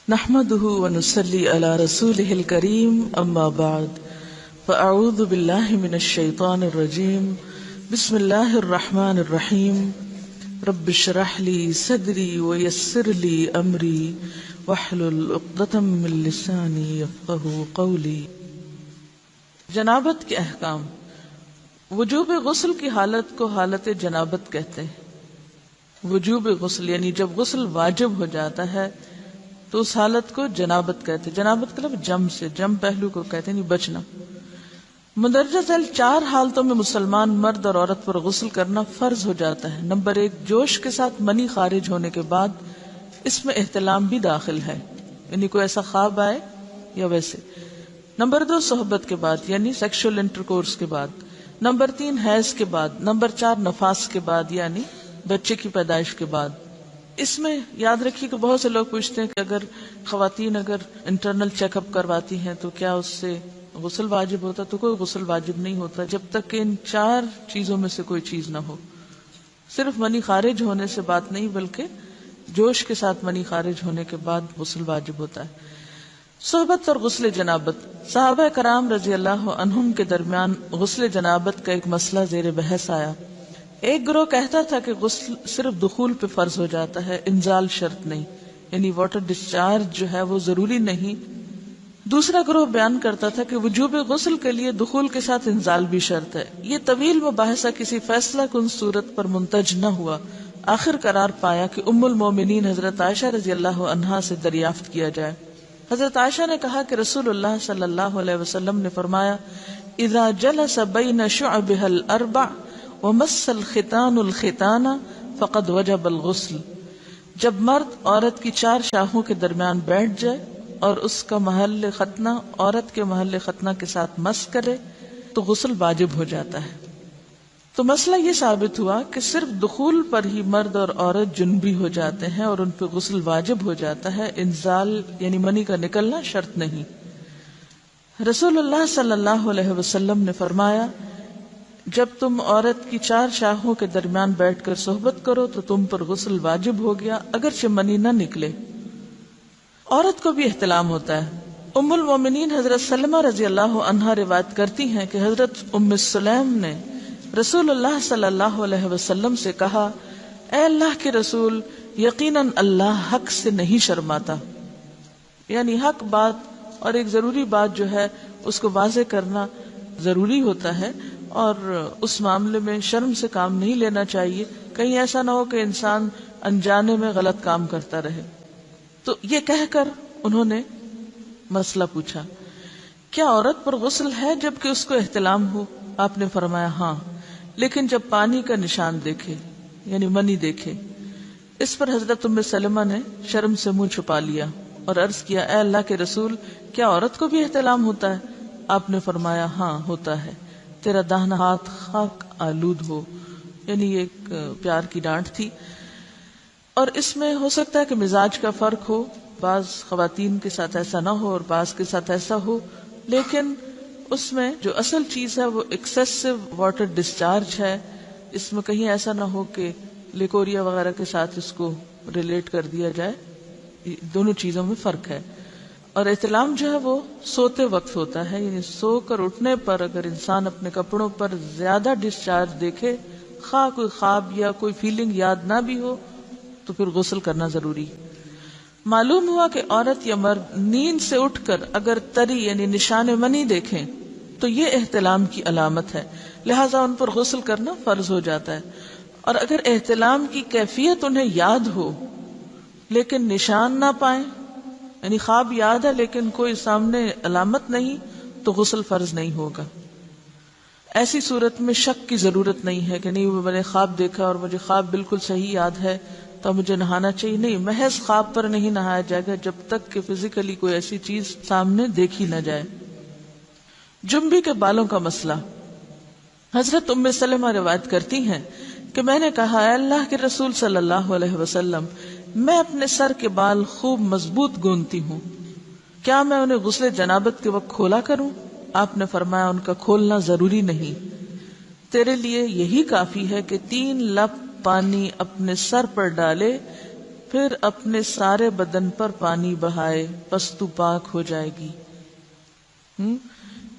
نحمده ونصلي على رسوله الكريم اما بعد فاعوذ بالله من الشيطان الرجيم بسم الله الرحمن الرحيم رب اشرح لي صدري ويسر لي امري واحلل عقدة من لساني يفقهوا قولي۔ جنابت کے احکام۔ وجوب غسل کی حالت کو حالت جنابت کہتے ہیں۔ وجوب غسل یعنی جب غسل واجب ہو جاتا ہے تو اس حالت کو جنابت کہتے ہیں۔ جنابت کا لفظ جم سے، جم پہلو کو کہتے ہیں، بچنا۔ مندرجہ ذیل 4 حالتوں میں مسلمان مرد اور عورت پر غسل کرنا فرض ہو جاتا ہے۔ نمبر 1، جوش کے ساتھ منی خارج ہونے کے بعد، اس میں احتلام بھی داخل ہے، یعنی کوئی ایسا خواب آئے یا ویسے۔ نمبر 2، صحبت کے بعد یعنی سیکشل انٹرکورس کے بعد۔ نمبر 3، حیض کے بعد۔ نمبر 4، نفاس کے بعد یعنی بچے کی پیدائش کے بعد۔ اس میں یاد رکھیے کہ بہت سے لوگ پوچھتے ہیں کہ اگر خواتین انٹرنل چیک اپ کرواتی ہیں تو کیا اس سے غسل واجب ہوتا؟ تو کوئی غسل واجب نہیں ہوتا جب تک کہ ان 4 چیزوں میں سے کوئی چیز نہ ہو۔ صرف منی خارج ہونے سے بات نہیں، بلکہ جوش کے ساتھ منی خارج ہونے کے بعد غسل واجب ہوتا ہے۔ صحبت اور غسل جنابت۔ صحابہ کرام رضی اللہ عنہم کے درمیان غسل جنابت کا ایک مسئلہ زیر بحث آیا۔ ایک گروہ کہتا تھا کہ غسل صرف دخول پہ فرض ہو جاتا ہے، انزال شرط نہیں، یعنی واٹر ڈسچارج جو ہے وہ ضروری نہیں۔ دوسرا گروہ بیان کرتا تھا کہ وجوب غسل کے لیے دخول کے ساتھ انزال بھی شرط ہے۔ یہ طویل مباحثہ کسی فیصلہ کن صورت پر منتج نہ ہوا۔ آخر قرار پایا کہ ام المومنین حضرت عائشہ رضی اللہ عنہا سے دریافت کیا جائے۔ حضرت عائشہ نے کہا کہ رسول اللہ صلی اللہ علیہ وسلم نے فرمایا، اذا جلس بین شعبها الاربع ومس الختان الختان فقد وجب الغسل۔ جب مرد عورت کی 4 شاخوں کے درمیان بیٹھ جائے اور اس کا محل ختنہ عورت کے محل ختنہ کے ساتھ مس کرے تو غسل واجب ہو جاتا ہے۔ تو مسئلہ یہ ثابت ہوا کہ صرف دخول پر ہی مرد اور عورت جنبی ہو جاتے ہیں اور ان پہ غسل واجب ہو جاتا ہے، انزال یعنی منی کا نکلنا شرط نہیں۔ رسول اللہ صلی اللہ علیہ وسلم نے فرمایا، جب تم عورت کی 4 شاخوں کے درمیان بیٹھ کر صحبت کرو تو تم پر غسل واجب ہو گیا، اگرچہ منی نہ نکلے۔ عورت کو بھی احتلام ہوتا ہے۔ ام المومنین حضرت سلمہ رضی اللہ عنہا روایت کرتی ہیں کہ حضرت ام سلیم نے رسول اللہ صلی اللہ علیہ وسلم سے کہا، اے اللہ کے رسول، یقیناً اللہ حق سے نہیں شرماتا، یعنی حق بات اور ایک ضروری بات جو ہے اس کو واضح کرنا ضروری ہوتا ہے، اور اس معاملے میں شرم سے کام نہیں لینا چاہیے، کہیں ایسا نہ ہو کہ انسان انجانے میں غلط کام کرتا رہے۔ تو یہ کہہ کر انہوں نے مسئلہ پوچھا، کیا عورت پر غسل ہے جبکہ اس کو احتلام ہو؟ آپ نے فرمایا ہاں، لیکن جب پانی کا نشان دیکھے یعنی منی دیکھے۔ اس پر حضرت ام سلمہ نے شرم سے منہ چھپا لیا اور عرض کیا، اے اللہ کے رسول، کیا عورت کو بھی احتلام ہوتا ہے؟ آپ نے فرمایا ہاں ہوتا ہے، تیرا داہنا ہاتھ خاک آلود ہو، یعنی ایک پیار کی ڈانٹ تھی۔ اور اس میں ہو سکتا ہے کہ مزاج کا فرق ہو، بعض خواتین کے ساتھ ایسا نہ ہو اور بعض کے ساتھ ایسا ہو، لیکن اس میں جو اصل چیز ہے وہ ایکسیسو واٹر ڈسچارج ہے۔ اس میں کہیں ایسا نہ ہو کہ لیکوریا وغیرہ کے ساتھ اس کو ریلیٹ کر دیا جائے۔ دونوں چیزوں میں فرق ہے۔ اور احتلام جو ہے وہ سوتے وقت ہوتا ہے، یعنی سو کر اٹھنے پر اگر انسان اپنے کپڑوں پر زیادہ ڈسچارج دیکھے، خواہ کوئی خواب یا کوئی فیلنگ یاد نہ بھی ہو، تو پھر غسل کرنا ضروری۔ معلوم ہوا کہ عورت یا مرد نیند سے اٹھ کر اگر تری یعنی نشان منی دیکھیں تو یہ احتلام کی علامت ہے، لہذا ان پر غسل کرنا فرض ہو جاتا ہے۔ اور اگر احتلام کی کیفیت انہیں یاد ہو لیکن نشان نہ پائیں، یعنی خواب یاد ہے لیکن کوئی سامنے علامت نہیں، تو غسل فرض نہیں ہوگا۔ ایسی صورت میں شک کی ضرورت نہیں ہے کہ نہیں میں نے خواب دیکھا اور مجھے خواب بالکل صحیح یاد ہے تو مجھے نہانا چاہیے، نہیں، محض خواب پر نہیں نہایا جائے گا جب تک کہ فزیکلی کوئی ایسی چیز سامنے دیکھی نہ جائے۔ جنبی کے بالوں کا مسئلہ۔ حضرت ام سلمہ روایت کرتی ہیں کہ میں نے کہا، اے اللہ کے رسول صلی اللہ علیہ وسلم، میں اپنے سر کے بال خوب مضبوط گوندتی ہوں، کیا میں انہیں غسل جنابت کے وقت کھولا کروں؟ آپ نے فرمایا، ان کا کھولنا ضروری نہیں، تیرے لیے یہی کافی ہے کہ 3 لپ پانی اپنے سر پر ڈالے، پھر اپنے سارے بدن پر پانی بہائے پس تو پاک ہو جائے گی.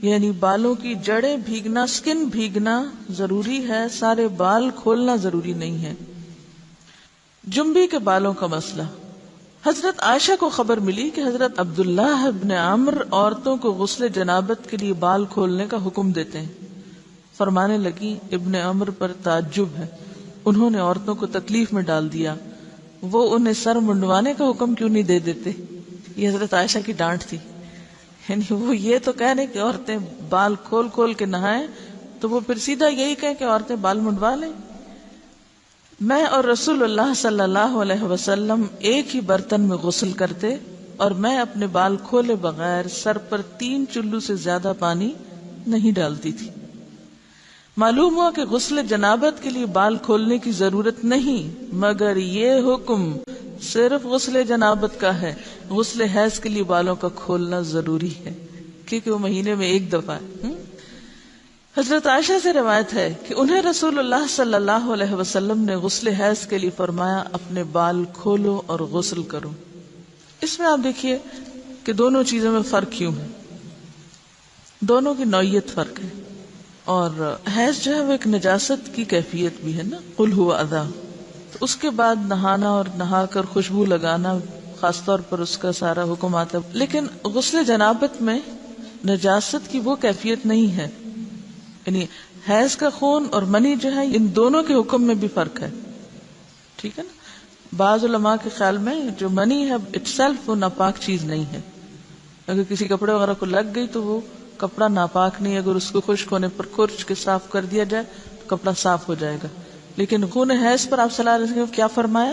یعنی بالوں کی جڑیں بھیگنا، سکن بھیگنا ضروری ہے، سارے بال کھولنا ضروری نہیں ہے. جنبی کے بالوں کا مسئلہ. حضرت عائشہ کو خبر ملی کہ حضرت عبداللہ ابن عمرو عورتوں کو غسل جنابت کے لیے بال کھولنے کا حکم دیتے ہیں. فرمانے لگی ابن عمرو پر تعجب ہے، انہوں نے عورتوں کو تکلیف میں ڈال دیا، وہ انہیں سر منڈوانے کا حکم کیوں نہیں دے دیتے؟ یہ حضرت عائشہ کی ڈانٹ تھی. یعنی وہ یہ تو کہہ رہے کہ عورتیں بال کھول کھول کے نہائیں، تو وہ پھر سیدھا یہی کہیں کہ عورتیں بال منڈوا لیں. میں اور رسول اللہ صلی اللہ علیہ وسلم ایک ہی برتن میں غسل کرتے اور میں اپنے بال کھولے بغیر سر پر 3 چلو سے زیادہ پانی نہیں ڈالتی تھی. معلوم ہوا کہ غسل جنابت کے لیے بال کھولنے کی ضرورت نہیں، مگر یہ حکم صرف غسل جنابت کا ہے. غسل حیض کے لیے بالوں کا کھولنا ضروری ہے کیونکہ وہ مہینے میں ایک دفعہ ہے. حضرت عائشہ سے روایت ہے کہ انہیں رسول اللہ صلی اللہ علیہ وسلم نے غسل حیض کے لیے فرمایا اپنے بال کھولو اور غسل کرو. اس میں آپ دیکھیے کہ دونوں چیزوں میں فرق کیوں ہے، دونوں کی نوعیت فرق ہے. اور حیض جو ہے وہ ایک نجاست کی کیفیت بھی ہے نا، قل هو اذی. تو اس کے بعد نہانا اور نہا کر خوشبو لگانا خاص طور پر اس کا سارا حکم آتا ہے. لیکن غسل جنابت میں نجاست کی وہ کیفیت نہیں ہے. یعنی حیض کا خون اور منی جو ہے ان دونوں کے حکم میں بھی فرق ہے. ٹھیک ہے نا. بعض علماء کے خیال میں جو منی ہے اٹ سیلف وہ ناپاک چیز نہیں ہے. اگر کسی کپڑے وغیرہ کو لگ گئی تو وہ کپڑا ناپاک نہیں، اگر اس کو خشک ہونے پر کھرچ کے صاف کر دیا جائے تو کپڑا صاف ہو جائے گا. لیکن خون حیض پر آپ صلی اللہ علیہ وسلم کیا فرمایا؟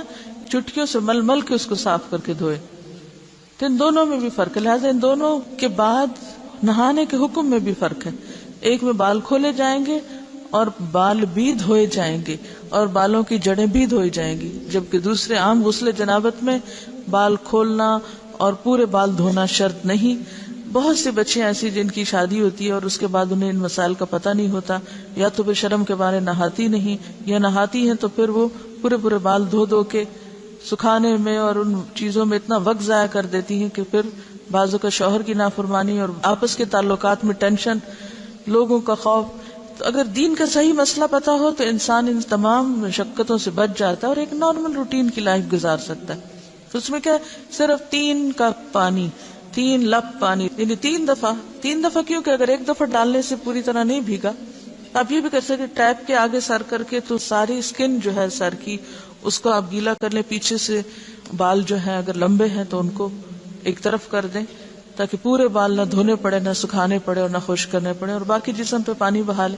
چٹکیوں سے مل مل کے اس کو صاف کر کے دھوئے. تو ان دونوں میں بھی فرق ہے. لہٰذا ان دونوں کے بعد نہانے کے حکم میں بھی فرق ہے. ایک میں بال کھولے جائیں گے اور بال بھی دھوئے جائیں گے اور بالوں کی جڑیں بھی دھوئی جائیں گی، جبکہ دوسرے عام غسل جنابت میں بال کھولنا اور پورے بال دھونا شرط نہیں. بہت سی بچیاں ایسی جن کی شادی ہوتی ہے اور اس کے بعد انہیں ان مسائل کا پتہ نہیں ہوتا، یا تو پھر شرم کے بارے نہاتی نہیں، یا نہاتی ہیں تو پھر وہ پورے بال دھو دھو کے سکھانے میں اور ان چیزوں میں اتنا وقت ضائع کر دیتی ہیں کہ پھر بعضوں کا شوہر کی نافرمانی اور آپس کے تعلقات میں ٹینشن، لوگوں کا خوف. تو اگر دین کا صحیح مسئلہ پتا ہو تو انسان ان تمام مشقتوں سے بچ جاتا ہے اور ایک نارمل روٹین کی لائف گزار سکتا ہے. تو اس میں کیا صرف 3 کپ پانی، 3 لپ پانی، یعنی 3 دفعہ کیوں کہ اگر ایک دفعہ ڈالنے سے پوری طرح نہیں بھیگا آپ یہ بھی کر سکتے ٹیپ کے آگے سر کر کے تو ساری اسکن جو ہے سر کی اس کو آپ گیلا کر لیں. پیچھے سے بال جو ہیں اگر لمبے ہیں تو ان کو ایک طرف کر دیں تاکہ پورے بال نہ دھونے پڑے، نہ سکھانے پڑے اور نہ خشک کرنے پڑے، اور باقی جسم پہ پانی بہا لیں.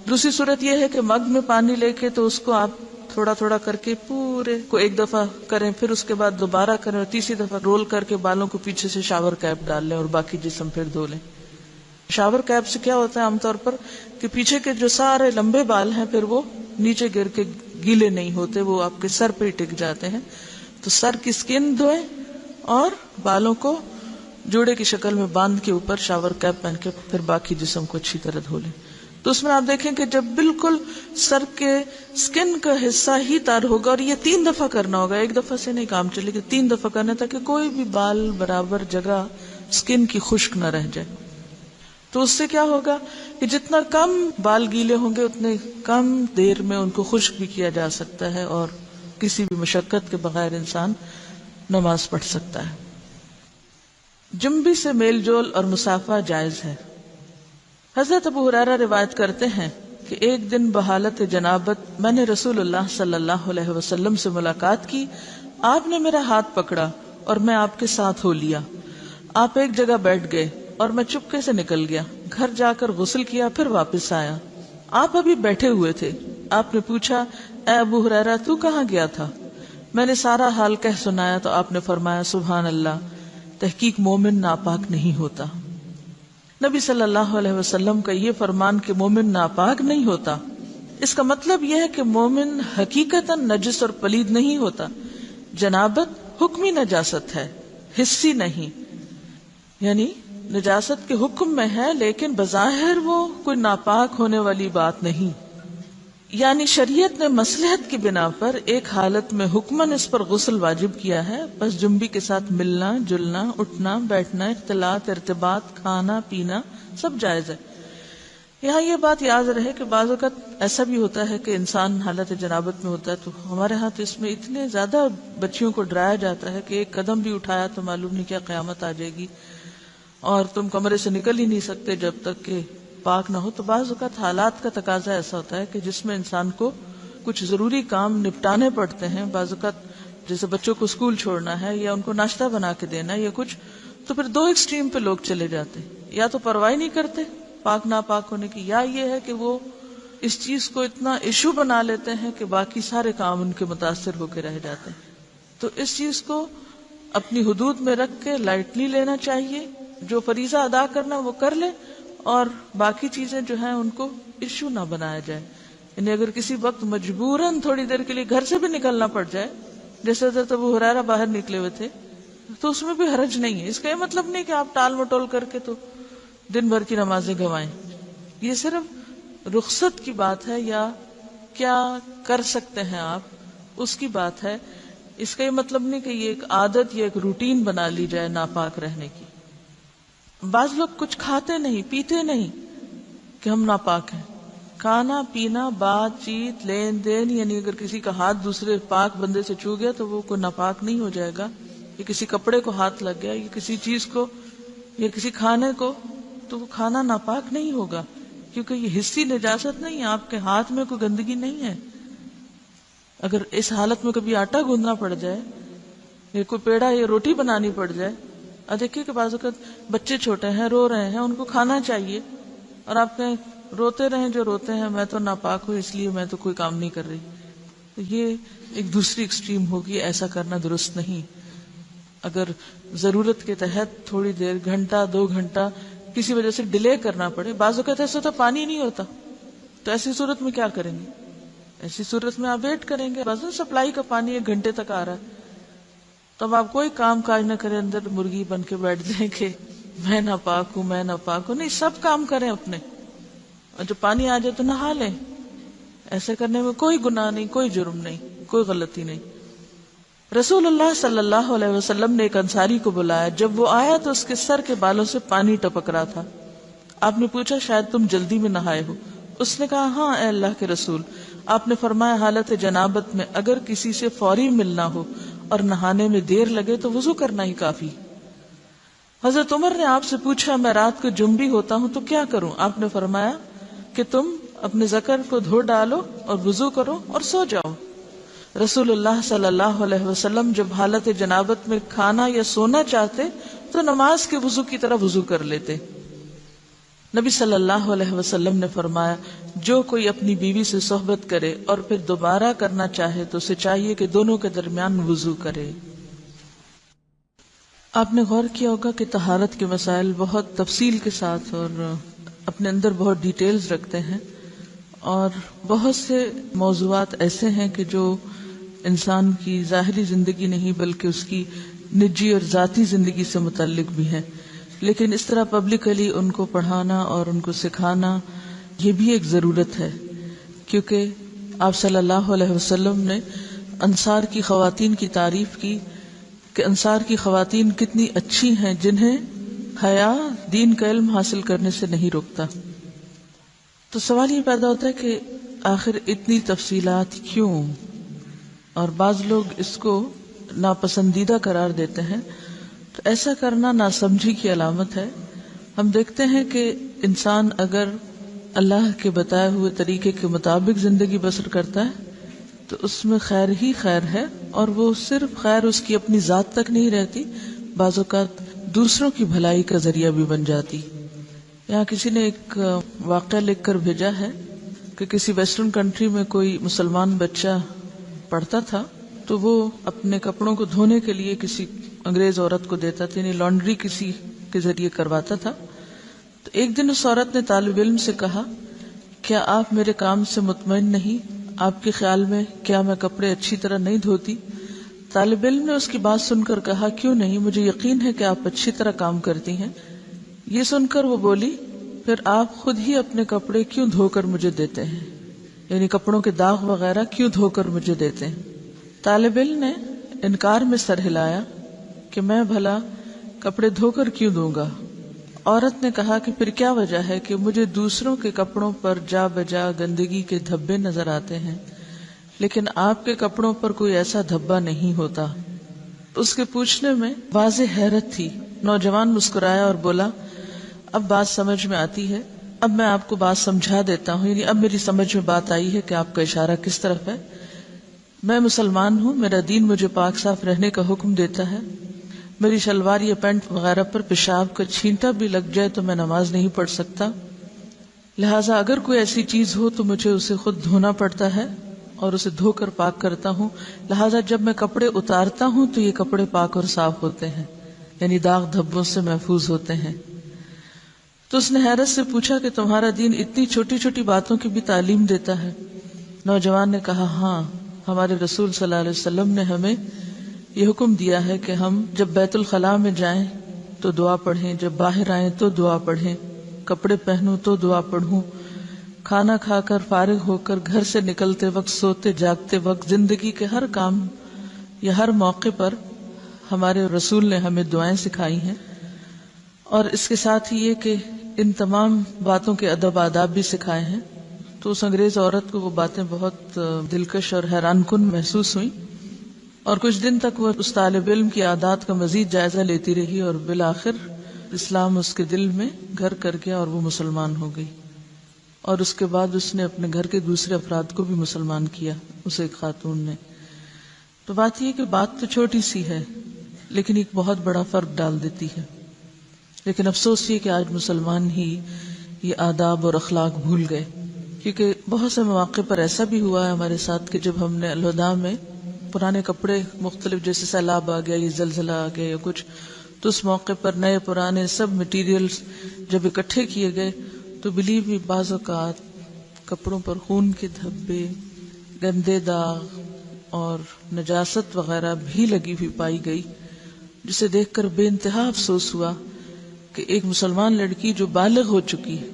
دوسری صورت یہ ہے کہ مگ میں پانی لے کے تو اس کو آپ تھوڑا تھوڑا کر کے پورے کو ایک دفعہ کریں، پھر اس کے بعد دوبارہ کریں اور تیسری دفعہ رول کر کے بالوں کو پیچھے سے شاور کیپ ڈال لیں اور باقی جسم پھر دھو لیں. شاور کیپ سے کیا ہوتا ہے عام طور پر کہ پیچھے کے جو سارے لمبے بال ہیں پھر وہ نیچے گر کے گیلے نہیں ہوتے، وہ آپ کے سر پہ ہی ٹک جاتے ہیں. تو سر کی اسکن دھوئیں اور بالوں کو جوڑے کی شکل میں باندھ کے اوپر شاور کیپ پہن کے پھر باقی جسم کو اچھی طرح دھو لیں. تو اس میں آپ دیکھیں کہ جب بالکل سر کے سکن کا حصہ ہی تار ہوگا، اور یہ 3 دفعہ کرنا ہوگا، ایک دفعہ سے نہیں کام چلے گا، 3 دفعہ کرنا تاکہ کوئی بھی بال برابر جگہ سکن کی خشک نہ رہ جائے. تو اس سے کیا ہوگا کہ جتنا کم بال گیلے ہوں گے اتنے کم دیر میں ان کو خشک بھی کیا جا سکتا ہے اور کسی بھی مشقت کے بغیر انسان نماز پڑھ سکتا ہے. جنبی سے میل جول اور مسافہ جائز ہے. حضرت ابو ہریرہ روایت کرتے ہیں کہ ایک دن بحالت جنابت میں نے رسول اللہ صلی اللہ علیہ وسلم سے ملاقات کی. آپ نے میرا ہاتھ پکڑا اور میں آپ کے ساتھ ہو لیا. آپ ایک جگہ بیٹھ گئے اور میں چپکے سے نکل گیا. گھر جا کر غسل کیا، پھر واپس آیا. آپ ابھی بیٹھے ہوئے تھے. آپ نے پوچھا اے ابو ہریرہ تو کہاں گیا تھا؟ میں نے سارا حال کہہ سنایا تو آپ نے فرمایا سبحان اللہ، تحقیق مومن ناپاک نہیں ہوتا. نبی صلی اللہ علیہ وسلم کا یہ فرمان کہ مومن ناپاک نہیں ہوتا، اس کا مطلب یہ ہے کہ مومن حقیقتاً نجس اور پلید نہیں ہوتا. جنابت حکمی نجاست ہے، حسی نہیں. یعنی نجاست کے حکم میں ہے لیکن بظاہر وہ کوئی ناپاک ہونے والی بات نہیں. یعنی شریعت نے مصلحت کی بنا پر ایک حالت میں حکماً اس پر غسل واجب کیا ہے، بس جنبی کے ساتھ ملنا جلنا، اٹھنا بیٹھنا، اختلاط، ارتباط، کھانا پینا سب جائز ہے۔ یہاں یہ بات یاد رہے کہ بعض اوقات ایسا بھی ہوتا ہے کہ انسان حالت جنابت میں ہوتا ہے، تو ہمارے ہاں تو اس میں اتنے زیادہ بچیوں کو ڈرایا جاتا ہے کہ ایک قدم بھی اٹھایا تو معلوم نہیں کیا قیامت آ جائے گی اور تم کمرے سے نکل ہی نہیں سکتے جب تک کہ پاک نہ ہو۔ تو بعض اوقات حالات کا تقاضا ایسا ہوتا ہے کہ جس میں انسان کو کچھ ضروری کام نپٹانے پڑتے ہیں، بعض اوقات جیسے بچوں کو اسکول چھوڑنا ہے یا ان کو ناشتہ بنا کے دینا ہے یا کچھ، تو پھر دو ایکسٹریم پہ لوگ چلے جاتے ہیں، یا تو پرواہ نہیں کرتے پاک ناپاک ہونے کی، یا یہ ہے کہ وہ اس چیز کو اتنا ایشو بنا لیتے ہیں کہ باقی سارے کام ان کے متاثر ہو کے رہ جاتے ہیں۔ تو اس چیز کو اپنی حدود میں رکھ کے لائٹلی لینا چاہیے، جو فریضہ ادا کرنا وہ کر لے اور باقی چیزیں جو ہیں ان کو ایشو نہ بنایا جائے۔ یعنی اگر کسی وقت مجبوراً تھوڑی دیر کے لیے گھر سے بھی نکلنا پڑ جائے، جیسے حضرت ابو ہریرہ باہر نکلے ہوئے تھے، تو اس میں بھی حرج نہیں ہے۔ اس کا یہ مطلب نہیں کہ آپ ٹال مٹول کر کے تو دن بھر کی نمازیں گنوائیں، یہ صرف رخصت کی بات ہے یا کیا کر سکتے ہیں آپ اس کی بات ہے۔ اس کا یہ مطلب نہیں کہ یہ ایک عادت یا ایک روٹین بنا لی جائے ناپاک رہنے کی۔ بعض لوگ کچھ کھاتے نہیں پیتے نہیں کہ ہم ناپاک ہیں، کھانا پینا بات چیت لین دین، یعنی اگر کسی کا ہاتھ دوسرے پاک بندے سے چھو گیا تو وہ کوئی ناپاک نہیں ہو جائے گا، یا کسی کپڑے کو ہاتھ لگ گیا یا کسی چیز کو یا کسی کھانے کو، تو وہ کھانا ناپاک نہیں ہوگا، کیونکہ یہ حسی نجاست نہیں ہے، آپ کے ہاتھ میں کوئی گندگی نہیں ہے۔ اگر اس حالت میں کبھی آٹا گوندنا پڑ جائے یا کوئی پیڑا یا روٹی بنانی پڑ جائے، اور دیکھیے کہ بعض اوقات بچے چھوٹے ہیں رو رہے ہیں، ان کو کھانا چاہیے، اور آپ کہیں روتے رہیں جو روتے ہیں، میں تو ناپاک ہوں اس لیے میں تو کوئی کام نہیں کر رہی، تو یہ ایک دوسری ایکسٹریم ہوگی، ایسا کرنا درست نہیں۔ اگر ضرورت کے تحت تھوڑی دیر، گھنٹہ 2 گھنٹہ کسی وجہ سے ڈیلے کرنا پڑے، بعض اوقات ایسا ہوتا پانی نہیں ہوتا، تو ایسی صورت میں کیا کریں گے؟ ایسی صورت میں آپ ویٹ کریں گے، بعض سپلائی کا پانی 1 گھنٹے تک آ رہا ہے، تو اب آپ کوئی کام کاج نہ کریں، اندر مرغی بن کے بیٹھ جائیں کہ میں ناپاک ہوں میں ناپاک ہوں، نہیں، سب کام کریں اپنے، اور جب پانی آ جائے تو نہا لیں۔ ایسے کرنے میں کوئی گناہ نہیں، کوئی جرم نہیں، کوئی غلطی نہیں۔ رسول اللہ صلی اللہ علیہ وسلم نے ایک انصاری کو بلایا، جب وہ آیا تو اس کے سر کے بالوں سے پانی ٹپک رہا تھا۔ آپ نے پوچھا شاید تم جلدی میں نہائے ہو؟ اس نے کہا ہاں اے اللہ کے رسول۔ آپ نے فرمایا حالت جنابت میں اگر کسی سے فوری ملنا ہو اور نہانے میں دیر لگے تو وضو کرنا ہی کافی۔ حضرت عمر نے آپ سے پوچھا میں رات کو جنبی ہوتا ہوں تو کیا کروں؟ آپ نے فرمایا کہ تم اپنے ذکر کو دھو ڈالو اور وضو کرو اور سو جاؤ۔ رسول اللہ صلی اللہ علیہ وسلم جب حالت جنابت میں کھانا یا سونا چاہتے تو نماز کے وضو کی طرح وضو کر لیتے۔ نبی صلی اللہ علیہ وسلم نے فرمایا جو کوئی اپنی بیوی سے صحبت کرے اور پھر دوبارہ کرنا چاہے تو اسے چاہیے کہ دونوں کے درمیان وضو کرے۔ آپ نے غور کیا ہوگا کہ طہارت کے مسائل بہت تفصیل کے ساتھ اور اپنے اندر بہت ڈیٹیلز رکھتے ہیں، اور بہت سے موضوعات ایسے ہیں کہ جو انسان کی ظاہری زندگی نہیں بلکہ اس کی نجی اور ذاتی زندگی سے متعلق بھی ہے، لیکن اس طرح پبلکلی ان کو پڑھانا اور ان کو سکھانا یہ بھی ایک ضرورت ہے، کیونکہ آپ صلی اللہ علیہ وسلم نے انصار کی خواتین کی تعریف کی کہ انصار کی خواتین کتنی اچھی ہیں جنہیں حیا دین کا علم حاصل کرنے سے نہیں روکتا۔ تو سوال یہ پیدا ہوتا ہے کہ آخر اتنی تفصیلات کیوں؟ اور بعض لوگ اس کو ناپسندیدہ قرار دیتے ہیں، تو ایسا کرنا ناسمجھی کی علامت ہے۔ ہم دیکھتے ہیں کہ انسان اگر اللہ کے بتائے ہوئے طریقے کے مطابق زندگی بسر کرتا ہے تو اس میں خیر ہی خیر ہے، اور وہ صرف خیر اس کی اپنی ذات تک نہیں رہتی، بعض اوقات دوسروں کی بھلائی کا ذریعہ بھی بن جاتی۔ یہاں کسی نے ایک واقعہ لکھ کر بھیجا ہے کہ کسی ویسٹرن کنٹری میں کوئی مسلمان بچہ پڑھتا تھا، تو وہ اپنے کپڑوں کو دھونے کے لیے کسی انگریز عورت کو دیتا تھا، یعنی لانڈری کسی کے ذریعے کرواتا تھا۔ تو ایک دن اس عورت نے طالب علم سے کہا کیا آپ میرے کام سے مطمئن نہیں؟ آپ کے خیال میں کیا میں کپڑے اچھی طرح نہیں دھوتی؟ طالب علم نے اس کی بات سن کر کہا کیوں نہیں، مجھے یقین ہے کہ آپ اچھی طرح کام کرتی ہیں۔ یہ سن کر وہ بولی پھر آپ خود ہی اپنے کپڑے کیوں دھو کر مجھے دیتے ہیں؟ یعنی کپڑوں کے داغ وغیرہ کیوں دھو کر مجھے دیتے ہیں؟ طالب علم نے انکار میں سر ہلایا کہ میں بھلا کپڑے دھو کر کیوں دوں گا؟ عورت نے کہا کہ پھر کیا وجہ ہے کہ مجھے دوسروں کے کپڑوں پر جا بجا گندگی کے دھبے نظر آتے ہیں لیکن آپ کے کپڑوں پر کوئی ایسا دھبا نہیں ہوتا۔ اس کے پوچھنے میں واضح حیرت تھی۔ نوجوان مسکرایا اور بولا، اب بات سمجھ میں آتی ہے، اب میں آپ کو بات سمجھا دیتا ہوں، یعنی اب میری سمجھ میں بات آئی ہے کہ آپ کا اشارہ کس طرف ہے۔ میں مسلمان ہوں، میرا دین مجھے پاک صاف رہنے کا حکم دیتا ہے، میری شلوار یا پینٹ وغیرہ پر پیشاب کا چھینٹا بھی لگ جائے تو میں نماز نہیں پڑھ سکتا، لہٰذا اگر کوئی ایسی چیز ہو تو مجھے اسے خود دھونا پڑتا ہے اور اسے دھو کر پاک کرتا ہوں، لہٰذا جب میں کپڑے اتارتا ہوں تو یہ کپڑے پاک اور صاف ہوتے ہیں، یعنی داغ دھبوں سے محفوظ ہوتے ہیں۔ تو اس نے حیرت سے پوچھا کہ تمہارا دین اتنی چھوٹی چھوٹی باتوں کی بھی تعلیم دیتا ہے؟ نوجوان نے کہا، ہاں، ہمارے رسول صلی اللہ علیہ وسلم نے ہمیں یہ حکم دیا ہے کہ ہم جب بیت الخلاء میں جائیں تو دعا پڑھیں، جب باہر آئیں تو دعا پڑھیں، کپڑے پہنوں تو دعا پڑھوں، کھانا کھا کر فارغ ہو کر گھر سے نکلتے وقت، سوتے جاگتے وقت، زندگی کے ہر کام یا ہر موقع پر ہمارے رسول نے ہمیں دعائیں سکھائی ہیں۔ اور اس کے ساتھ ہی یہ کہ ان تمام باتوں کے ادب آداب بھی سکھائے ہیں۔ تو اس انگریز عورت کو وہ باتیں بہت دلکش اور حیران کن محسوس ہوئیں، اور کچھ دن تک وہ اس طالب علم کی عادات کا مزید جائزہ لیتی رہی، اور بالآخر اسلام اس کے دل میں گھر کر گیا اور وہ مسلمان ہو گئی، اور اس کے بعد اس نے اپنے گھر کے دوسرے افراد کو بھی مسلمان کیا، اسے ایک خاتون نے۔ تو بات یہ کہ بات تو چھوٹی سی ہے لیکن ایک بہت بڑا فرق ڈال دیتی ہے۔ لیکن افسوس یہ کہ آج مسلمان ہی یہ آداب اور اخلاق بھول گئے، کیونکہ بہت سے مواقع پر ایسا بھی ہوا ہے ہمارے ساتھ کہ جب ہم نے الوداع میں پرانے کپڑے مختلف، جیسے سیلاب آ گیا یا زلزلہ آ گیا یا کچھ، تو اس موقع پر نئے پرانے سب مٹیریلز جب اکٹھے کیے گئے تو بلیو بھی بعض اوقات کپڑوں پر خون کے دھبے، گندے داغ اور نجاست وغیرہ بھی لگی ہوئی پائی گئی، جسے دیکھ کر بے انتہا افسوس ہوا کہ ایک مسلمان لڑکی جو بالغ ہو چکی ہے،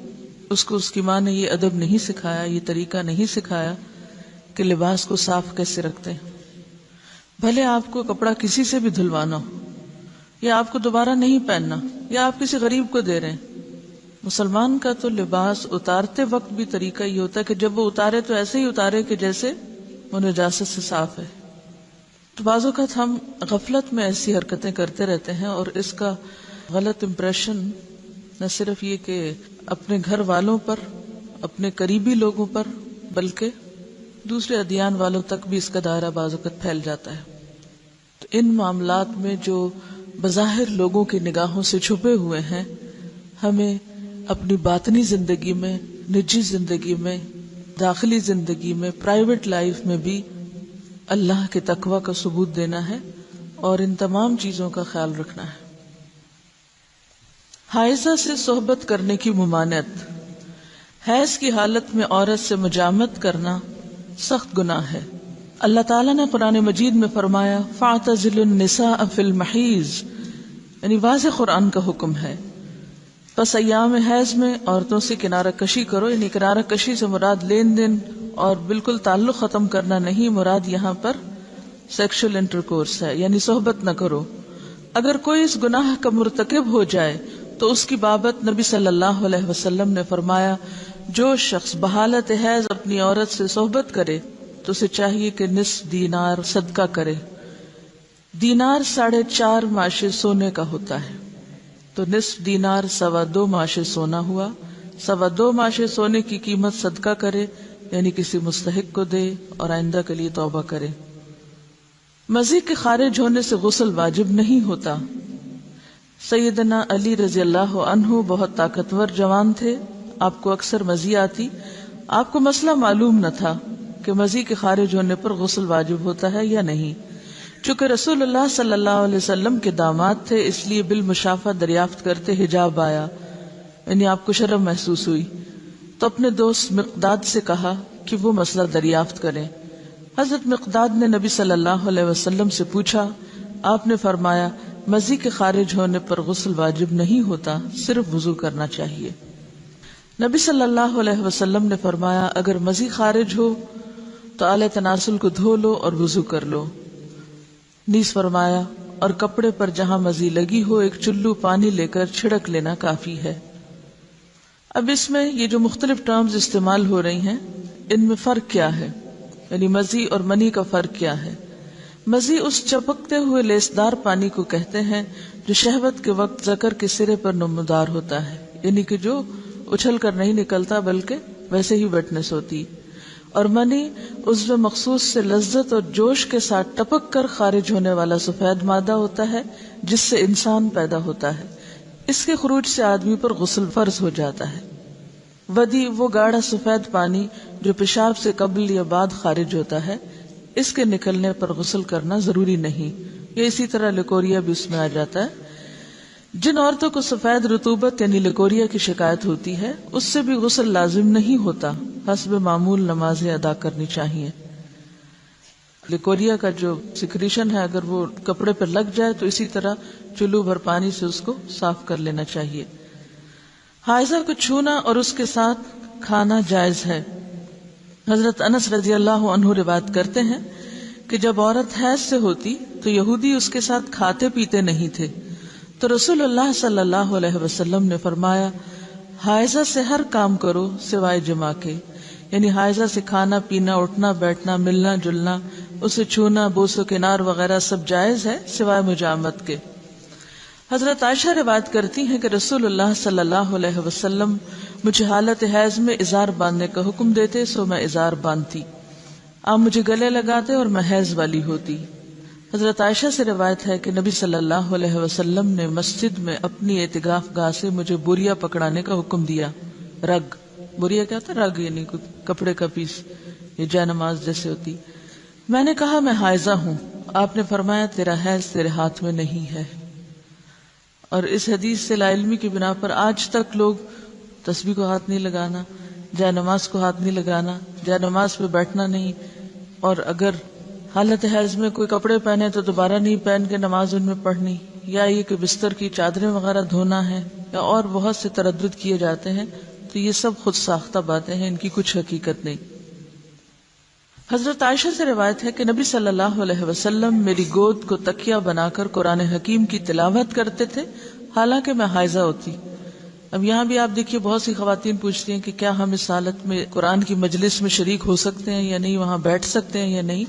اس کو اس کی ماں نے یہ ادب نہیں سکھایا، یہ طریقہ نہیں سکھایا کہ لباس کو صاف کیسے رکھتے ہیں۔ بھلے آپ کو کپڑا کسی سے بھی دھلوانا ہو، یا آپ کو دوبارہ نہیں پہننا، یا آپ کسی غریب کو دے رہے ہیں، مسلمان کا تو لباس اتارتے وقت بھی طریقہ یہ ہوتا ہے کہ جب وہ اتارے تو ایسے ہی اتارے کہ جیسے وہ نجاست سے صاف ہے۔ تو بعض اوقات ہم غفلت میں ایسی حرکتیں کرتے رہتے ہیں، اور اس کا غلط امپریشن نہ صرف یہ کہ اپنے گھر والوں پر، اپنے قریبی لوگوں پر، بلکہ دوسرے ادیان والوں تک بھی اس کا دائرہ بعض اوقات پھیل جاتا ہے۔ تو ان معاملات میں جو بظاہر لوگوں کی نگاہوں سے چھپے ہوئے ہیں، ہمیں اپنی باطنی زندگی میں، نجی زندگی میں، داخلی زندگی میں، پرائیویٹ لائف میں بھی اللہ کے تقوی کا ثبوت دینا ہے اور ان تمام چیزوں کا خیال رکھنا ہے۔ حائضہ سے صحبت کرنے کی ممانعت۔ حیض کی حالت میں عورت سے مجامت کرنا سخت گناہ ہے۔ اللہ تعالیٰ نے قرآن مجید میں فرمایا فَاعْتَزِلُوا النِّسَاءَ فِي الْمَحِيضِ، یعنی واضح قرآن کا حکم ہے، پس ایام حیض میں عورتوں سے کنارہ کشی کرو، یعنی کنارہ کشی سے مراد لین دین اور بالکل تعلق ختم کرنا نہیں، مراد یہاں پر سیکشل انٹرکورس ہے، یعنی صحبت نہ کرو۔ اگر کوئی اس گناہ کا مرتکب ہو جائے تو اس کی بابت نبی صلی اللہ علیہ وسلم نے فرمایا، جو شخص بحالت حیض اپنی عورت سے صحبت کرے تو اسے چاہیے کہ نصف دینار صدقہ کرے۔ دینار 4.5 ماشے سونے کا ہوتا ہے، تو نصف دینار 2.25 ماشے سونا ہوا۔ 2.25 ماشے سونے کی قیمت صدقہ کرے، یعنی کسی مستحق کو دے اور آئندہ کے لیے توبہ کرے۔ مزی کے خارج ہونے سے غسل واجب نہیں ہوتا۔ سیدنا علی رضی اللہ عنہ بہت طاقتور جوان تھے، آپ کو اکثر مزی آتی، آپ کو مسئلہ معلوم نہ تھا کہ مزی کے خارج ہونے پر غسل واجب ہوتا ہے یا نہیں۔ چونکہ رسول اللہ صلی اللہ علیہ وسلم کے داماد تھے، اس لیے بالمشافہ دریافت کرتے حجاب آیا، یعنی آپ کو شرم محسوس ہوئی، تو اپنے دوست مقداد سے کہا کہ وہ مسئلہ دریافت کریں۔ حضرت مقداد نے نبی صلی اللہ علیہ وسلم سے پوچھا، آپ نے فرمایا مزی کے خارج ہونے پر غسل واجب نہیں ہوتا، صرف وضو کرنا چاہیے۔ نبی صلی اللہ علیہ وسلم نے فرمایا اگر مزی خارج ہو تو آلے تناسل کو دھو لو اور وضو کر لو. نیز فرمایا اور کپڑے پر جہاں مزی لگی ہو ایک چلو پانی لے کر چھڑک لینا کافی ہے. اب اس میں یہ جو مختلف ٹرمز استعمال ہو رہی ہیں ان میں فرق کیا ہے، یعنی مزی اور منی کا فرق کیا ہے؟ مزی اس چپکتے ہوئے لیسدار پانی کو کہتے ہیں جو شہوت کے وقت ذکر کے سرے پر نمودار ہوتا ہے، یعنی کہ جو اچھل کر نہیں نکلتا بلکہ ویسے ہی ویٹنس ہوتی. اور منی عضو مخصوص سے لذت اور جوش کے ساتھ ٹپک کر خارج ہونے والا سفید مادہ ہوتا ہے جس سے انسان پیدا ہوتا ہے. اس کے خروج سے آدمی پر غسل فرض ہو جاتا ہے. ودی وہ گاڑھا سفید پانی جو پیشاب سے قبل یا بعد خارج ہوتا ہے، اس کے نکلنے پر غسل کرنا ضروری نہیں. یہ اسی طرح لیکوریا بھی اس میں آ جاتا ہے. جن عورتوں کو سفید رطوبت یعنی لیکوریا کی شکایت ہوتی ہے اس سے بھی غسل لازم نہیں ہوتا، حسب معمول نمازیں ادا کرنی چاہیے. لیکوریا کا جو سیکریشن ہے اگر وہ کپڑے پر لگ جائے تو اسی طرح چلو بھر پانی سے اس کو صاف کر لینا چاہیے. حائضہ کو چھونا اور اس کے ساتھ کھانا جائز ہے. حضرت انس رضی اللہ عنہ روایت کرتے ہیں کہ جب عورت حیض سے ہوتی تو یہودی اس کے ساتھ کھاتے پیتے نہیں تھے، تو رسول اللہ صلی اللہ علیہ وسلم نے فرمایا حائضہ سے ہر کام کرو سوائے جماع کے، یعنی حائضہ سے کھانا پینا، اٹھنا بیٹھنا، ملنا جلنا، اسے چھونا، بوس و کنار وغیرہ سب جائز ہے سوائے مجامت کے. حضرت عائشہ روایت کرتی ہیں کہ رسول اللہ صلی اللہ علیہ وسلم مجھے حالت حیض میں ازار باندھنے کا حکم دیتے سو میں ازار باندھتی. آپ مجھے گلے لگاتے اور میں حیض والی ہوتی. حضرت عائشہ سے روایت ہے کہ نبی صلی اللہ علیہ وسلم نے مسجد میں اپنی اعتکاف گاہ سے مجھے بوریا پکڑانے کا حکم دیا. رگ، بوریا کیا ہوتا ہے؟ رگ یعنی کپڑے کا پیس، یہ جے نماز جیسے ہوتی. میں نے کہا میں حائضہ ہوں. آپ نے فرمایا تیرا حیض تیرے ہاتھ میں نہیں ہے. اور اس حدیث سے لا علمی کی بنا پر آج تک لوگ تسبیح کو ہاتھ نہیں لگانا، جے نماز کو ہاتھ نہیں لگانا، جے نماز پہ بیٹھنا نہیں، اور اگر حالت حیض میں کوئی کپڑے پہنے تو دوبارہ نہیں پہن کے نماز ان میں پڑھنی، یا یہ کہ بستر کی چادریں وغیرہ دھونا ہے، یا اور بہت سے تردد کیے جاتے ہیں. تو یہ سب خود ساختہ باتیں ہیں، ان کی کچھ حقیقت نہیں. حضرت عائشہ سے روایت ہے کہ نبی صلی اللہ علیہ وسلم میری گود کو تکیہ بنا کر قرآن حکیم کی تلاوت کرتے تھے حالانکہ میں حائضہ ہوتی. اب یہاں بھی آپ دیکھیے بہت سی خواتین پوچھتی ہیں کہ کیا ہم اس حالت میں قرآن کی مجلس میں شریک ہو سکتے ہیں یا نہیں، وہاں بیٹھ سکتے ہیں یا نہیں.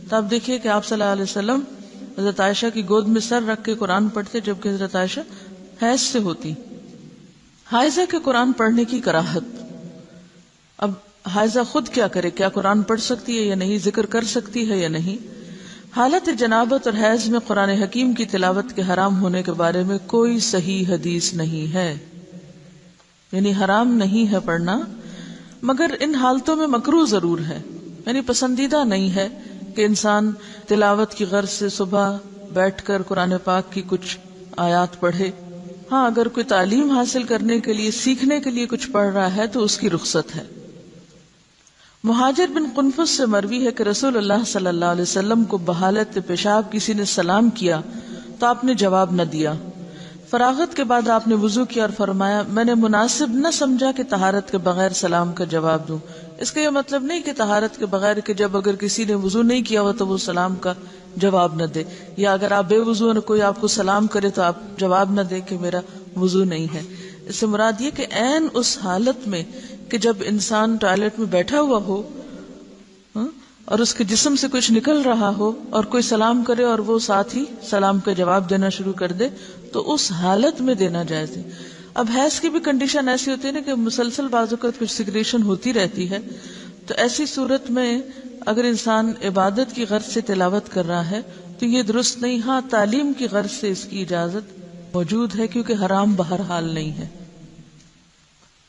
تو آپ دیکھیے کہ آپ صلی اللہ علیہ وسلم حضرت عائشہ کی گود میں سر رکھ کے قرآن پڑھتے جبکہ حضرت عائشہ حیض سے ہوتی. حائضہ کے قرآن پڑھنے کی کراہت. اب حائضہ خود کیا کرے؟ کیا قرآن پڑھ سکتی ہے یا نہیں، ذکر کر سکتی ہے یا نہیں؟ حالت جنابت اور حیض میں قرآن حکیم کی تلاوت کے حرام ہونے کے بارے میں کوئی صحیح حدیث نہیں ہے، یعنی حرام نہیں ہے پڑھنا، مگر ان حالتوں میں مکروہ ضرور ہے، یعنی پسندیدہ نہیں ہے کہ انسان تلاوت کی غرض سے صبح بیٹھ کر قرآن پاک کی کچھ آیات پڑھے. ہاں اگر کوئی تعلیم حاصل کرنے کے لیے، سیکھنے کے لیے کچھ پڑھ رہا ہے تو اس کی رخصت ہے. مہاجر بن قنفس سے مروی ہے کہ رسول اللہ صلی اللہ علیہ وسلم کو بحالت پیشاب کسی نے سلام کیا تو آپ نے جواب نہ دیا. فراغت کے بعد آپ نے وضو کیا اور فرمایا میں نے مناسب نہ سمجھا کہ طہارت کے بغیر سلام کا جواب دوں. اس کا یہ مطلب نہیں کہ طہارت کے بغیر کہ جب اگر کسی نے وضو نہیں کیا ہو تو وہ سلام کا جواب نہ دے، یا اگر آپ بے وضو ہیں کوئی آپ کو سلام کرے تو آپ جواب نہ دے کہ میرا وضو نہیں ہے. اس سے مراد یہ کہ عین اس حالت میں کہ جب انسان ٹوائلٹ میں بیٹھا ہوا ہو اور اس کے جسم سے کچھ نکل رہا ہو اور کوئی سلام کرے اور وہ ساتھ ہی سلام کا جواب دینا شروع کر دے تو اس حالت میں دینا جائز ہے. اب حیض کی بھی کنڈیشن ایسی ہوتی ہے نا کہ مسلسل بعض اوقات کچھ سیکریشن ہوتی رہتی ہے، تو ایسی صورت میں اگر انسان عبادت کی غرض سے تلاوت کر رہا ہے تو یہ درست نہیں. ہاں تعلیم کی غرض سے اس کی اجازت موجود ہے کیونکہ حرام بہرحال نہیں ہے.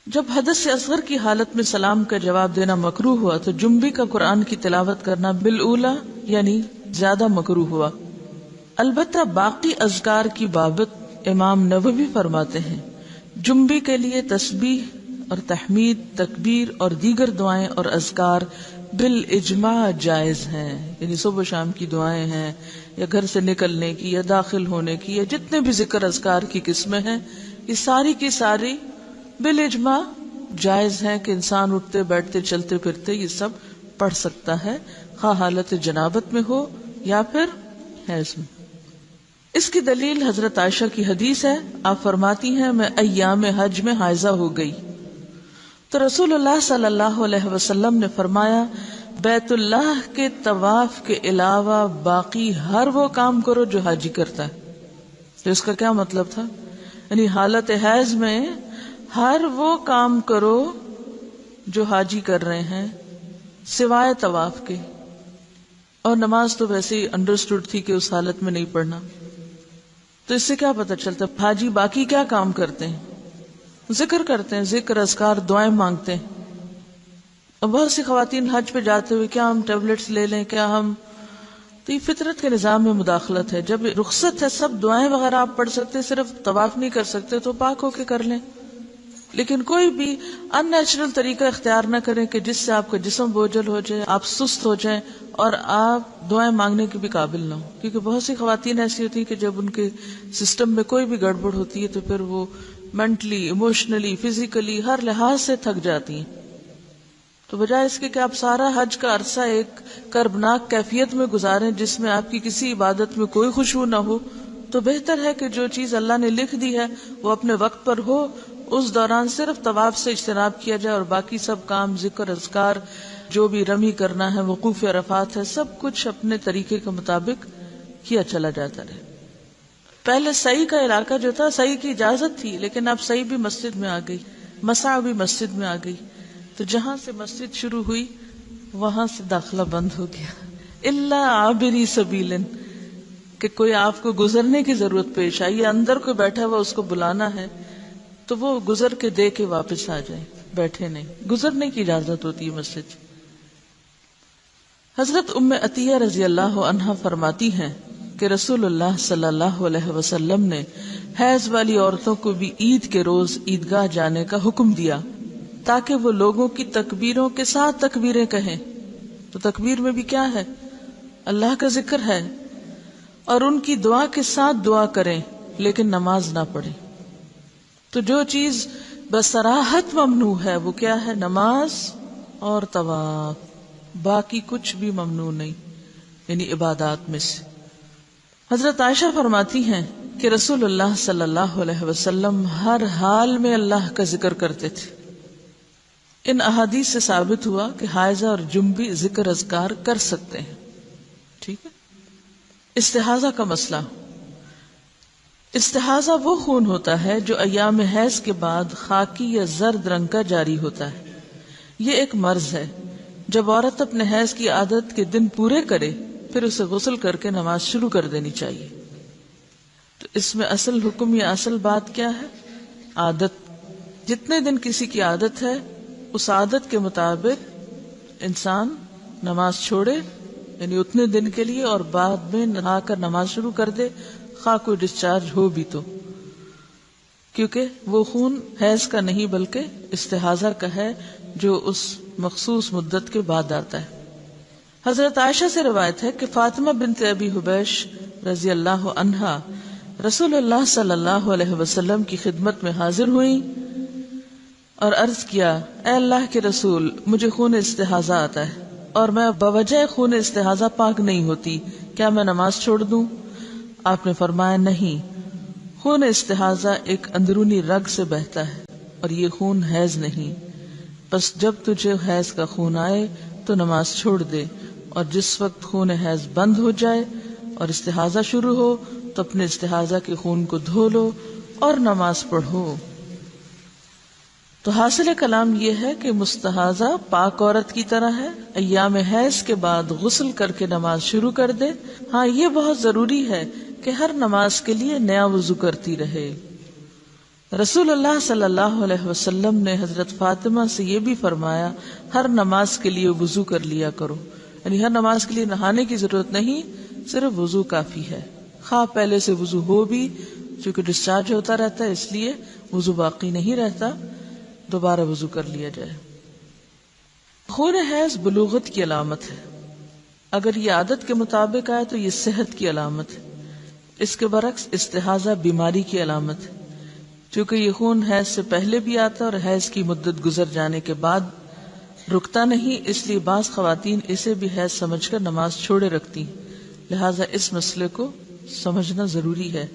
جب حدث اصغر کی حالت میں سلام کا جواب دینا مکروہ ہوا تو جنبی کا قرآن کی تلاوت کرنا بالاولا یعنی زیادہ مکروہ ہوا. البتہ باقی اذکار کی بابت امام نووی فرماتے ہیں جنبی کے لیے تسبیح اور تحمید، تکبیر اور دیگر دعائیں اور اذکار بالاجماع جائز ہیں. یعنی صبح شام کی دعائیں ہیں یا گھر سے نکلنے کی یا داخل ہونے کی یا جتنے بھی ذکر اذکار کی قسمیں ہیں، یہ ساری کی ساری بالاجماع جائز ہیں کہ انسان اٹھتے بیٹھتے چلتے پھرتے یہ سب پڑھ سکتا ہے، خواہ حالت جنابت میں ہو یا پھر حیض میں۔ اس کی دلیل حضرت عائشہ کی حدیث ہے، آپ فرماتی ہیں میں ایام حج میں حائضہ ہو گئی تو رسول اللہ صلی اللہ علیہ وسلم نے فرمایا بیت اللہ کے طواف کے علاوہ باقی ہر وہ کام کرو جو حاجی کرتا ہے۔ تو اس کا کیا مطلب تھا؟ یعنی حالت حیض میں ہر وہ کام کرو جو حاجی کر رہے ہیں سوائے طواف کے، اور نماز تو ویسے ہی انڈرسٹوڈ تھی کہ اس حالت میں نہیں پڑھنا۔ تو اس سے کیا پتہ چلتا ہے حاجی باقی کیا کام کرتے ہیں؟ ذکر کرتے ہیں، ذکر اذکار دعائیں مانگتے ہیں۔ اور بہت سی خواتین حج پہ جاتے ہوئے کیا ہم ٹیبلٹس لے لیں، کیا ہم، تو یہ فطرت کے نظام میں مداخلت ہے۔ جب رخصت ہے سب دعائیں وغیرہ آپ پڑھ سکتے، صرف طواف نہیں کر سکتے تو پاک ہو کے کر لیں، لیکن کوئی بھی ان نیچرل طریقہ اختیار نہ کریں کہ جس سے آپ کا جسم بوجھل ہو جائے، آپ سست ہو جائیں اور آپ دعائیں مانگنے کے بھی قابل نہ ہو۔ کیونکہ بہت سی خواتین ایسی ہوتی ہیں کہ جب ان کے سسٹم میں کوئی بھی گڑبڑ ہوتی ہے تو پھر وہ مینٹلی، ایموشنلی، فزیکلی ہر لحاظ سے تھک جاتی ہیں۔ تو بجائے اس کے کہ آپ سارا حج کا عرصہ ایک کربناک کیفیت میں گزاریں جس میں آپ کی کسی عبادت میں کوئی خشوع نہ ہو، تو بہتر ہے کہ جو چیز اللہ نے لکھ دی ہے وہ اپنے وقت پر ہو، اس دوران صرف طواف سے اجتناب کیا جائے اور باقی سب کام، ذکر اذکار، جو بھی رمی کرنا ہے، وقوف عرفات ہے، سب کچھ اپنے طریقے کے مطابق کیا چلا جاتا رہے۔ پہلے سعی کا علاقہ جو تھا، سعی کی اجازت تھی، لیکن اب سعی بھی مسجد میں آ گئی، مسعی بھی مسجد میں آ گئی، تو جہاں سے مسجد شروع ہوئی وہاں سے داخلہ بند ہو گیا، الا عابری سبیل، کہ کوئی آپ کو گزرنے کی ضرورت پیش آئی، اندر کوئی بیٹھا ہوا اس کو بلانا ہے تو وہ گزر کے دے کے واپس آ جائے، بیٹھے نہیں، گزرنے کی اجازت ہوتی ہے مسجد۔ حضرت ام عطیہ رضی اللہ عنہا فرماتی ہیں کہ رسول اللہ صلی اللہ علیہ وسلم نے حیض والی عورتوں کو بھی عید کے روز عیدگاہ جانے کا حکم دیا تاکہ وہ لوگوں کی تکبیروں کے ساتھ تکبیریں کہیں۔ تو تکبیر میں بھی کیا ہے؟ اللہ کا ذکر ہے، اور ان کی دعا کے ساتھ دعا کریں لیکن نماز نہ پڑھیں۔ تو جو چیز بصراحت ممنوع ہے وہ کیا ہے؟ نماز اور طواف، باقی کچھ بھی ممنوع نہیں، یعنی عبادات میں سے۔ حضرت عائشہ فرماتی ہیں کہ رسول اللہ صلی اللہ علیہ وسلم ہر حال میں اللہ کا ذکر کرتے تھے۔ ان احادیث سے ثابت ہوا کہ حائضہ اور جنبی ذکر اذکار کر سکتے ہیں، ٹھیک ہے۔ استحاضہ کا مسئلہ، استحاضہ وہ خون ہوتا ہے جو ایام حیض کے بعد خاکی یا زرد رنگ کا جاری ہوتا ہے۔ یہ ایک مرض ہے۔ جب عورت اپنے حیض کی عادت کے دن پورے کرے پھر اسے غسل کر کے نماز شروع کر دینی چاہیے۔ تو اس میں اصل حکم یا اصل بات کیا ہے؟ عادت۔ جتنے دن کسی کی عادت ہے اس عادت کے مطابق انسان نماز چھوڑے، یعنی اتنے دن کے لیے، اور بعد میں نہا کر نماز شروع کر دے، خواہ کوئی ڈسچارج ہو بھی تو، کیونکہ وہ خون حیض کا نہیں بلکہ استحاضہ کا ہے جو اس مخصوص مدت کے بعد آتا ہے۔ حضرت عائشہ سے روایت ہے کہ فاطمہ بنت ابی حبیش رضی اللہ عنہا رسول اللہ صلی اللہ علیہ وسلم کی خدمت میں حاضر ہوئیں اور عرض کیا، اے اللہ کے رسول، مجھے خون استحاضہ آتا ہے اور میں بوجہ خون استحاضہ پاک نہیں ہوتی، کیا میں نماز چھوڑ دوں؟ آپ نے فرمایا، نہیں، خون استحاضہ ایک اندرونی رگ سے بہتا ہے اور یہ خون حیض نہیں، بس جب تجھے حیض کا خون آئے تو نماز چھوڑ دے، اور جس وقت خون حیض بند ہو جائے اور استحاضہ شروع ہو تو اپنے استحاضہ کے خون کو دھو لو اور نماز پڑھو۔ تو حاصل کلام یہ ہے کہ مستحاضہ پاک عورت کی طرح ہے، ایام حیض کے بعد غسل کر کے نماز شروع کر دے۔ ہاں، یہ بہت ضروری ہے کہ ہر نماز کے لیے نیا وضو کرتی رہے۔ رسول اللہ صلی اللہ علیہ وسلم نے حضرت فاطمہ سے یہ بھی فرمایا، ہر نماز کے لیے وضو کر لیا کرو، یعنی ہر نماز کے لیے نہانے کی ضرورت نہیں، صرف وضو کافی ہے۔ خواہ پہلے سے وضو ہو بھی، چونکہ ڈسچارج ہوتا رہتا ہے اس لیے وضو باقی نہیں رہتا، دوبارہ وضو کر لیا جائے۔ خون حیض بلوغت کی علامت ہے، اگر یہ عادت کے مطابق آئے تو یہ صحت کی علامت ہے، اس کے برعکس استحاضہ بیماری کی علامت ہے۔ چونکہ یہ خون حیض سے پہلے بھی آتا اور حیض کی مدت گزر جانے کے بعد رکتا نہیں، اس لیے بعض خواتین اسے بھی حیض سمجھ کر نماز چھوڑے رکھتی ہیں، لہٰذا اس مسئلے کو سمجھنا ضروری ہے۔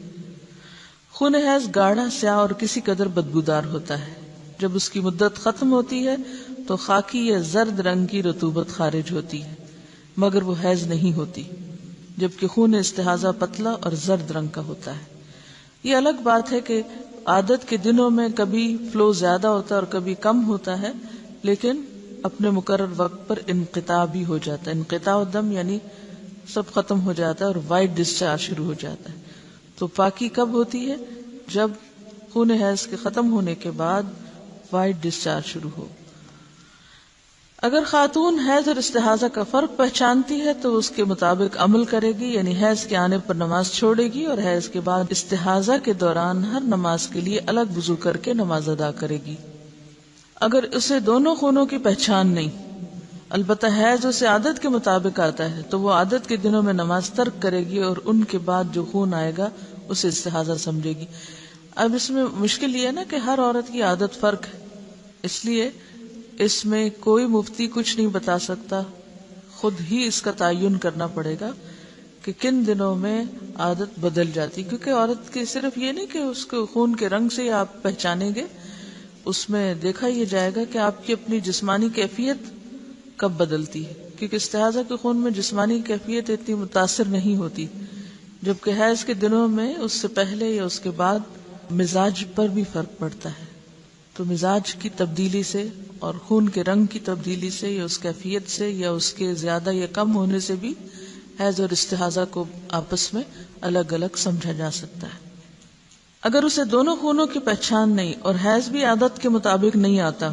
خون حیض گاڑھا، سیاہ اور کسی قدر بدبودار ہوتا ہے۔ جب اس کی مدت ختم ہوتی ہے تو خاکی یا زرد رنگ کی رطوبت خارج ہوتی ہے، مگر وہ حیض نہیں ہوتی، جبکہ خون استحاضہ پتلا اور زرد رنگ کا ہوتا ہے۔ یہ الگ بات ہے کہ عادت کے دنوں میں کبھی فلو زیادہ ہوتا ہے اور کبھی کم ہوتا ہے، لیکن اپنے مقرر وقت پر انقطاع بھی ہو جاتا ہے۔ انقطاع الدم یعنی سب ختم ہو جاتا ہے اور وائٹ ڈسچارج شروع ہو جاتا ہے۔ تو پاکی کب ہوتی ہے؟ جب خون حیض کے ختم ہونے کے بعد وائٹ ڈسچارج شروع ہو۔ اگر خاتون حیض اور استحاضہ کا فرق پہچانتی ہے تو اس کے مطابق عمل کرے گی، یعنی حیض کے آنے پر نماز چھوڑے گی اور حیض کے بعد استحاضہ کے دوران ہر نماز کے لیے الگ وضو کر کے نماز ادا کرے گی۔ اگر اسے دونوں خونوں کی پہچان نہیں، البتہ حیض اسے عادت کے مطابق آتا ہے، تو وہ عادت کے دنوں میں نماز ترک کرے گی اور ان کے بعد جو خون آئے گا اسے استحاضہ سمجھے گی۔ اب اس میں مشکل یہ ہے نا کہ ہر عورت کی عادت فرق ہے، اس لیے اس میں کوئی مفتی کچھ نہیں بتا سکتا، خود ہی اس کا تعین کرنا پڑے گا کہ کن دنوں میں عادت بدل جاتی، کیونکہ عورت کی صرف یہ نہیں کہ اس کو خون کے رنگ سے آپ پہچانیں گے، اس میں دیکھا یہ جائے گا کہ آپ کی اپنی جسمانی کیفیت کب بدلتی ہے، کیونکہ استحاضہ کے خون میں جسمانی کیفیت اتنی متاثر نہیں ہوتی، جبکہ حیض کے دنوں میں اس سے پہلے یا اس کے بعد مزاج پر بھی فرق پڑتا ہے۔ تو مزاج کی تبدیلی سے اور خون کے رنگ کی تبدیلی سے یا اس کیفیت سے یا اس کے زیادہ یا کم ہونے سے بھی حیض اور استحاضہ کو آپس میں الگ الگ سمجھا جا سکتا ہے۔ اگر اسے دونوں خونوں کی پہچان نہیں اور حیض بھی عادت کے مطابق نہیں آتا،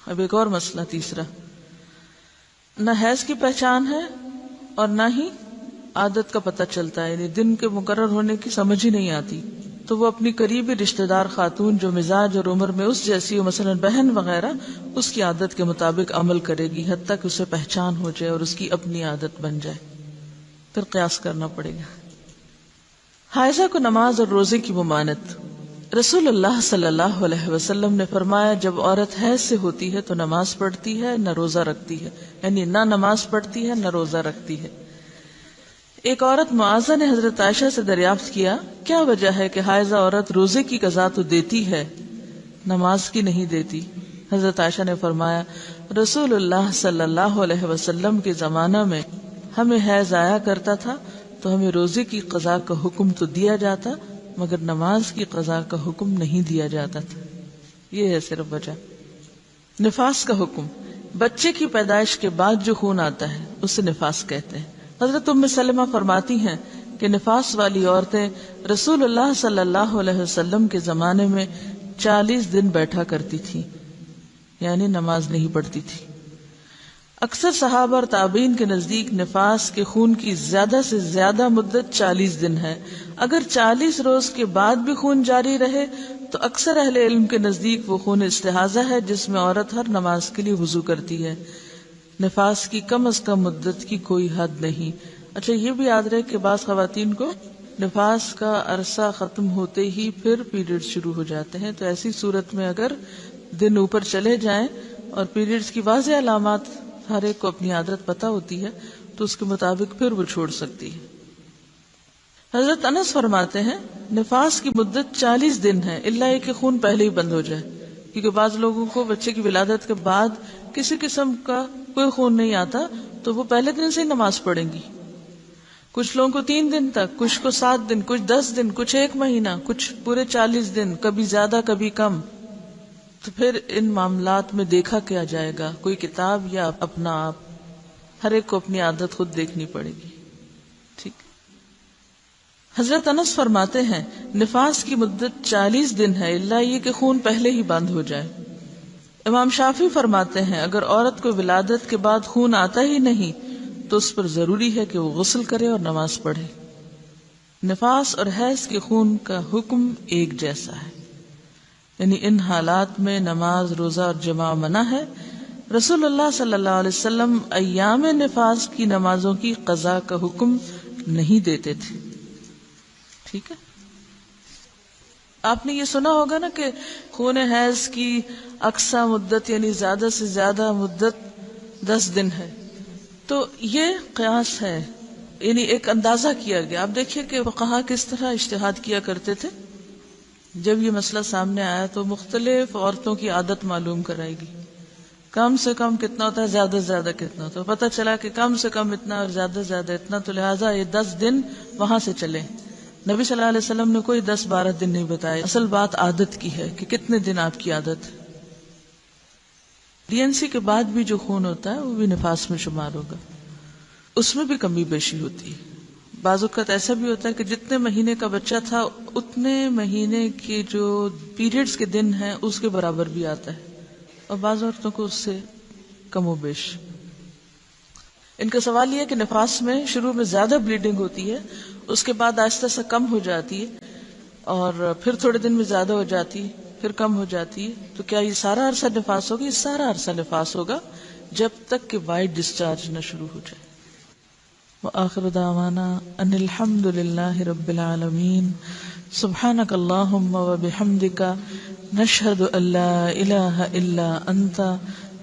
اب ایک اور مسئلہ تیسرا، نہ حیض کی پہچان ہے اور نہ ہی عادت کا پتہ چلتا ہے، یعنی دن کے مقرر ہونے کی سمجھ ہی نہیں آتی، تو وہ اپنی قریبی رشتہ دار خاتون جو مزاج اور عمر میں اس جیسی ہو، مثلا بہن وغیرہ، اس کی عادت کے مطابق عمل کرے گی حتیٰ کہ اسے پہچان ہو جائے اور اس کی اپنی عادت بن جائے، پھر قیاس کرنا پڑے گا۔ حائضہ کو نماز اور روزے کی ممانعت۔ رسول اللہ صلی اللہ علیہ وسلم نے فرمایا، جب عورت حیض سے ہوتی ہے تو نماز پڑھتی ہے نہ روزہ رکھتی ہے، یعنی نہ نماز پڑھتی ہے نہ روزہ رکھتی ہے۔ ایک عورت معاذہ نے حضرت عائشہ سے دریافت کیا، کیا وجہ ہے کہ حائضہ عورت روزے کی قضا تو دیتی ہے نماز کی نہیں دیتی؟ حضرت عائشہ نے فرمایا، رسول اللہ صلی اللہ علیہ وسلم کے زمانہ میں ہمیں حیض آیا کرتا تھا تو ہمیں روزے کی قضا کا حکم تو دیا جاتا مگر نماز کی قضا کا حکم نہیں دیا جاتا تھا۔ یہ ہے صرف وجہ۔ نفاس کا حکم، بچے کی پیدائش کے بعد جو خون آتا ہے اسے نفاس کہتے ہیں۔ حضرت ام سلمہ فرماتی ہیں کہ نفاس والی عورتیں رسول اللہ صلی اللہ علیہ وسلم کے زمانے میں 40 دن بیٹھا کرتی تھی، یعنی نماز نہیں پڑھتی تھی۔ اکثر صحابہ اور تابعین کے نزدیک نفاس کے خون کی زیادہ سے زیادہ مدت 40 دن ہے۔ اگر 40 روز کے بعد بھی خون جاری رہے تو اکثر اہل علم کے نزدیک وہ خون استحاضہ ہے جس میں عورت ہر نماز کے لیے وضو کرتی ہے۔ نفاس کی کم از کم مدت کی کوئی حد نہیں۔ اچھا یہ بھی یاد رہے کہ بعض خواتین کو نفاس کا عرصہ ختم ہوتے ہی پھر پیریڈ شروع ہو جاتے ہیں، تو ایسی صورت میں اگر دن اوپر چلے جائیں اور پیریڈز کی واضح علامات ہر ایک کو اپنی عادت پتہ ہوتی ہے تو اس کے مطابق پھر وہ چھوڑ سکتی ہے۔ حضرت انس فرماتے ہیں نفاس کی مدت 40 دن ہے، الا یہ کہ خون پہلے ہی بند ہو جائے، کیونکہ بعض لوگوں کو بچے کی ولادت کے بعد کسی قسم کا کوئی خون نہیں آتا تو وہ پہلے دن سے ہی نماز پڑھیں گی۔ کچھ لوگوں کو 3 دن تک، کچھ کو 7 دن، کچھ 10 دن، کچھ 1 مہینہ، کچھ پورے 40 دن، کبھی زیادہ کبھی کم۔ تو پھر ان معاملات میں دیکھا کیا جائے گا، کوئی کتاب یا اپنا آپ، ہر ایک کو اپنی عادت خود دیکھنی پڑے گی۔ ٹھیک۔ حضرت انس فرماتے ہیں نفاس کی مدت 40 دن ہے، الا یہ کہ خون پہلے ہی بند ہو جائے۔ امام شافعی فرماتے ہیں اگر عورت کو ولادت کے بعد خون آتا ہی نہیں تو اس پر ضروری ہے کہ وہ غسل کرے اور نماز پڑھے۔ نفاس اور حیض کے خون کا حکم ایک جیسا ہے، یعنی ان حالات میں نماز، روزہ اور جماع منع ہے۔ رسول اللہ صلی اللہ علیہ وسلم ایام نفاس کی نمازوں کی قضا کا حکم نہیں دیتے تھے۔ ٹھیک ہے۔ آپ نے یہ سنا ہوگا نا کہ خون حیض کی اقصی مدت یعنی زیادہ سے زیادہ مدت 10 دن ہے. تو یہ قیاس ہے، یعنی ایک اندازہ کیا گیا. آپ دیکھیے کہ فقہا کس طرح اجتہاد کیا کرتے تھے. جب یہ مسئلہ سامنے آیا تو مختلف عورتوں کی عادت معلوم کرائی گی. کم سے کم کتنا ہوتا ہے، زیادہ سے زیادہ کتنا ہوتا ہے. پتہ چلا کہ کم سے کم اتنا اور زیادہ سے زیادہ اتنا، تو لہٰذا یہ 10 دن وہاں سے چلے. نبی صلی اللہ علیہ وسلم نے کوئی 10-12 دن نہیں بتائے. اصل بات عادت کی ہے کہ کتنے دن آپ کی عادت. ڈی این سی کے بعد بھی جو خون ہوتا ہے وہ بھی نفاس میں شمار ہوگا. اس میں بھی کمی بیشی ہوتی ہے. بعض اوقات ایسا بھی ہوتا ہے کہ جتنے مہینے کا بچہ تھا اتنے مہینے کے جو پیریڈز کے دن ہیں اس کے برابر بھی آتا ہے، اور بعض عورتوں کو اس سے کم و بیش. ان کا سوال یہ ہے کہ نفاس میں شروع میں زیادہ بلیڈنگ ہوتی ہے، اس کے بعد آہستہ سے کم ہو جاتی ہے، اور پھر تھوڑے دن میں زیادہ ہو جاتی ہے، پھر کم ہو جاتی ہے. تو کیا یہ سارا عرصہ نفاس ہوگا؟ یہ سارا عرصہ نفاس ہوگا جب تک کہ وائٹ ڈسچارج نہ شروع ہو جائے. وآخر دعوانا ان الحمد للہ رب العالمین. سبحانک اللہم وبحمدک، نشہد ان لا الہ الا انت،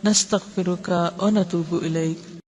نستغفرک ونتوب الیک.